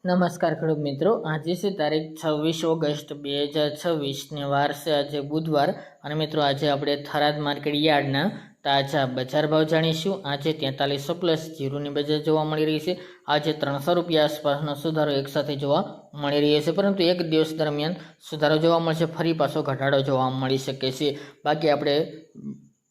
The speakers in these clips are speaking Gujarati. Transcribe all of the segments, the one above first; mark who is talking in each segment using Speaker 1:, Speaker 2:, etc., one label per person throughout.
Speaker 1: નમસ્કાર ખેડૂત મિત્રો, આજે છે તારીખ 26 ઓગસ્ટ 2026 વાર છે આજે બુધવાર। અને મિત્રો આજે આપણે થરાદ માર્કેટ યાર્ડના તાજા બજાર ભાવ જાણીશું। આજે 4300 પ્લસ જીરુની બજાર જોવા મળી રહી છે। આજે 300 રૂપિયા આસપાસનો સુધારો એકસાથે જોવા મળી રહ્યો છે, પરંતુ એક દિવસ દરમિયાન સુધારો જોવા મળશે, ફરી પાછો ઘટાડો જોવા મળી શકે છે। બાકી આપણે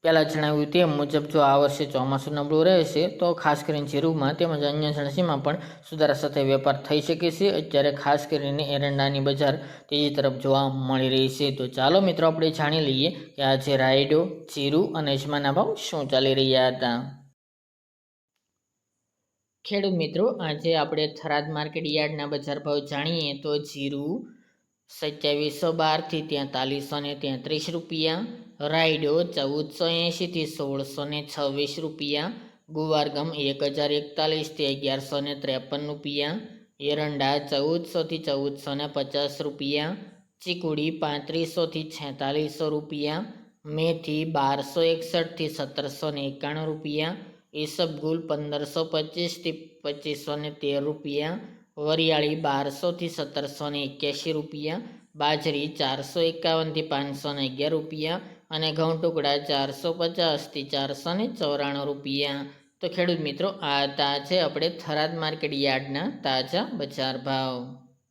Speaker 1: પહેલાં જણાવ્યું તે મુજબ જો આ વર્ષે ચોમાસું નબળું રહેશે તો ખાસ કરીને જીરુમાં તેમજ અન્ય જણસીમાં પણ સુધારા સાથે વેપાર થઈ શકે છે। અત્યારે ખાસ કરીને એરંડાની બજાર તેજી તરફ જોવા મળી રહી છે। તો ચાલો મિત્રો આપણે જાણી લઈએ કે આજે રાયડો, જીરુ અને અજમાના ભાવ શું ચાલી રહ્યા હતા। ખેડૂત મિત્રો, આજે આપણે થરાદ માર્કેટ યાર્ડના બજાર ભાવ જાણીએ તો જીરુ 2712 થી 4333 રૂપિયા, રાયડો 1480 થી 1626 રૂપિયા, ગુવારગમ 1041 થી 1153 રૂપિયા, એરંડા 1400 થી 1450 રૂપિયા, ચીકુડી 3500 થી 4600 રૂપિયા, મેથી 1261 થી 1791 રૂપિયા, ઈસબગુલ 1525 થી 2513 રૂપિયા, વરિયાળી 1200 થી 1781 રૂપિયા, બાજરી 451 થી 511 રૂપિયા અને ઘઉં ટુકડા 450 થી 494 રૂપિયા। તો ખેડૂત મિત્રો, આ તાજા આપણે થરાદ માર્કેટ યાર્ડના તાજા બજાર ભાવ।